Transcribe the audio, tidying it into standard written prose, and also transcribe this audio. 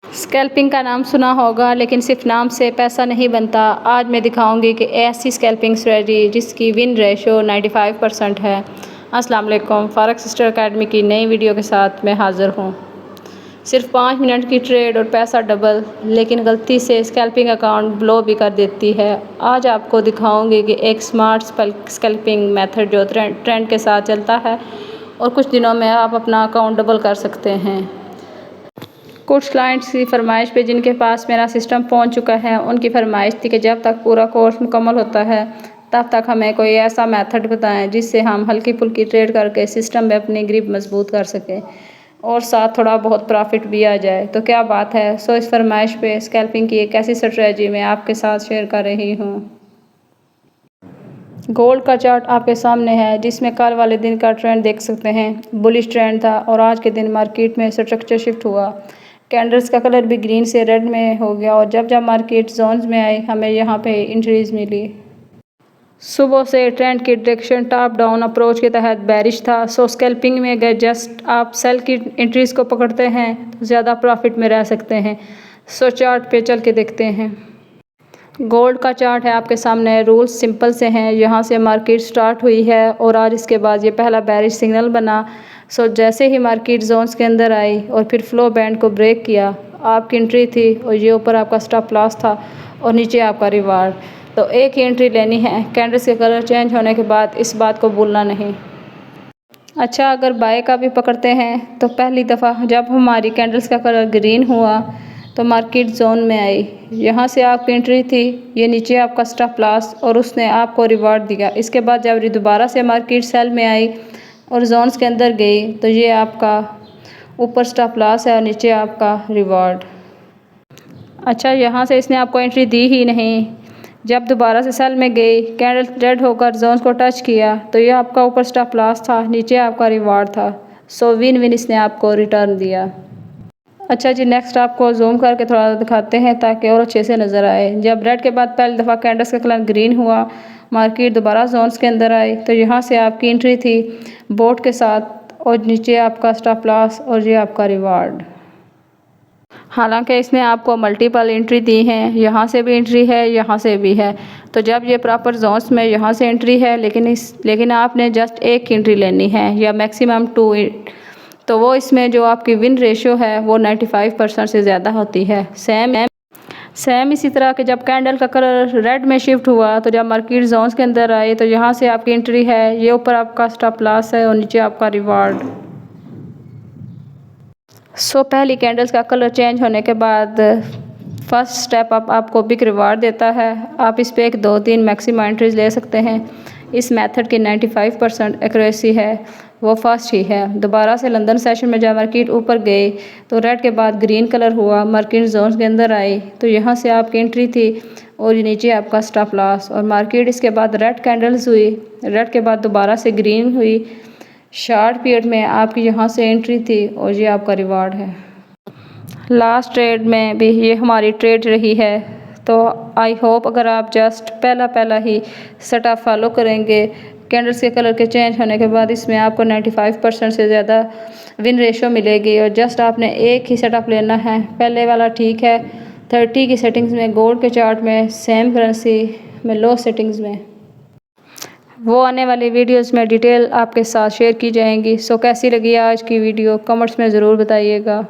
Scalping का नाम सुना होगा, लेकिन सिर्फ नाम से पैसा नहीं बनता। आज मैं दिखाऊंगी कि ऐसी स्कैल्पिंग स्ट्रेटजी जिसकी विन रेशो 95% है। अस्सलाम वालेकुम, फॉरेक्स सिस्टर एकेडमी की नई वीडियो के साथ मैं हाज़िर हूँ। सिर्फ 5 मिनट की ट्रेड और पैसा डबल, लेकिन गलती से स्कैल्पिंग अकाउंट ब्लो भी कर देती है। आज आपको दिखाऊंगी कि एक स्मार्ट स्कैल्पिंग मेथड जो ट्रेंड के साथ चलता है और कुछ दिनों में आप अपना अकाउंट डबल कर सकते हैं। कुछ क्लाइंट्स की फरमाइश पे जिनके पास मेरा सिस्टम पहुंच चुका है, उनकी फरमाइश थी कि जब तक पूरा कोर्स मुकम्मल होता है तब तक हमें कोई ऐसा मेथड बताएं जिससे हम हल्की फुल्की ट्रेड करके सिस्टम में अपनी ग्रिप मजबूत कर सकें और साथ थोड़ा बहुत प्रॉफिट भी आ जाए। तो क्या बात है। सो इस फरमाइश पे स्कैल्पिंग की एक ऐसी स्ट्रेटजी मैं आपके साथ शेयर कर रही हूँ। गोल्ड का चार्ट आपके सामने है, जिसमें कल वाले दिन का ट्रेंड देख सकते हैं। बुलिश ट्रेंड था और आज के दिन मार्केट में स्ट्रक्चर शिफ्ट हुआ। कैंडल्स का कलर भी ग्रीन से रेड में हो गया और जब जब मार्केट जोन्स में आई हमें यहाँ पे इंट्रीज मिली। सुबह से ट्रेंड की डायरेक्शन टॉप डाउन अप्रोच के तहत बेरिश था। सो स्कैल्पिंग में अगर जस्ट आप सेल की इंट्रीज को पकड़ते हैं तो ज़्यादा प्रॉफिट में रह सकते हैं। सो चार्ट पे चल के देखते हैं। गोल्ड का चार्ट है आपके सामने। रूल्स सिंपल से हैं। यहाँ से मार्केट स्टार्ट हुई है और आज इसके बाद ये पहला बेरिश सिग्नल बना। सो जैसे ही मार्केट जोन्स के अंदर आई और फिर फ्लो बैंड को ब्रेक किया, आपकी एंट्री थी और ये ऊपर आपका स्टॉप लॉस था और नीचे आपका रिवार्ड। तो एक ही एंट्री लेनी है। कैंडल्स के कलर चेंज होने के बाद इस बात को भूलना नहीं। अच्छा, अगर बाय का भी पकड़ते हैं तो पहली दफ़ा जब हमारी कैंडल्स का कलर ग्रीन हुआ तो मार्केट जोन में आई। यहाँ से आपकी एंट्री थी, ये नीचे आपका स्टॉप लॉस और उसने आपको रिवार्ड दिया। इसके बाद जब दोबारा से मार्केट सेल में आई और जोन्स के अंदर गई तो ये आपका ऊपर स्टॉप लॉस है और नीचे आपका रिवार्ड। अच्छा, यहाँ से इसने आपको एंट्री दी ही नहीं। जब दोबारा से सेल में गई, कैंडल रेड होकर जोन्स को टच किया तो ये आपका ऊपर स्टॉप लॉस था, नीचे आपका रिवार्ड था। सो विन विन इसने आपको रिटर्न दिया। अच्छा जी, नेक्स्ट आपको जूम करके थोड़ा दिखाते हैं ताकि और अच्छे से नज़र आए। जब रेड के बाद पहली दफ़ा कैंडल्स का कलर ग्रीन हुआ, मार्केट दोबारा जोन्स के अंदर आई तो यहाँ से आपकी एंट्री थी बोट के साथ और नीचे आपका स्टॉप लॉस और ये आपका रिवार्ड। हालांकि इसने आपको मल्टीपल एंट्री दी हैं, यहाँ से भी एंट्री है, यहाँ से भी है। तो जब ये प्रॉपर जोन्स में यहाँ से एंट्री है, लेकिन आपने जस्ट एक एंट्री लेनी है या मैक्सिमम 2, तो वो इसमें जो आपकी विन रेशो है वो 95% से ज़्यादा होती है। सेम इसी तरह के जब कैंडल का कलर रेड में शिफ्ट हुआ तो जब मार्केट जोन्स के अंदर आए तो यहाँ से आपकी एंट्री है, ये ऊपर आपका स्टॉप लॉस है और नीचे आपका रिवार्ड। सो पहली कैंडल्स का कलर चेंज होने के बाद फर्स्ट स्टेप आपको बिग रिवार्ड देता है। आप इस पर 1, 2, 3 मैक्सिमम एंट्रीज ले सकते हैं। इस मेथड की 95% एक्यूरेसी है, वो फर्स्ट ही है। दोबारा से लंदन सेशन में जब मार्केट ऊपर गई तो रेड के बाद ग्रीन कलर हुआ, मार्केट जोन्स के अंदर आई तो यहाँ से आपकी एंट्री थी और नीचे आपका स्टॉप लॉस। और मार्केट इसके बाद रेड कैंडल्स हुई, रेड के बाद दोबारा से ग्रीन हुई। शॉर्ट पीरियड में आपकी यहाँ से एंट्री थी और ये आपका रिवार्ड है। लास्ट ट्रेड में भी ये हमारी ट्रेड रही है। तो आई होप अगर आप जस्ट पहला ही सेटअप फॉलो करेंगे, कैंडल्स के कलर के चेंज होने के बाद इसमें आपको 95% से ज़्यादा विन रेशो मिलेगी और जस्ट आपने एक ही सेटअप लेना है। पहले वाला ठीक है 30 की सेटिंग्स में, गोल्ड के चार्ट में, सेम करेंसी में, लो सेटिंग्स में। वो आने वाली वीडियोस में डिटेल आपके साथ शेयर की जाएंगी। सो कैसी लगी आज की वीडियो कमेंट्स में ज़रूर बताइएगा।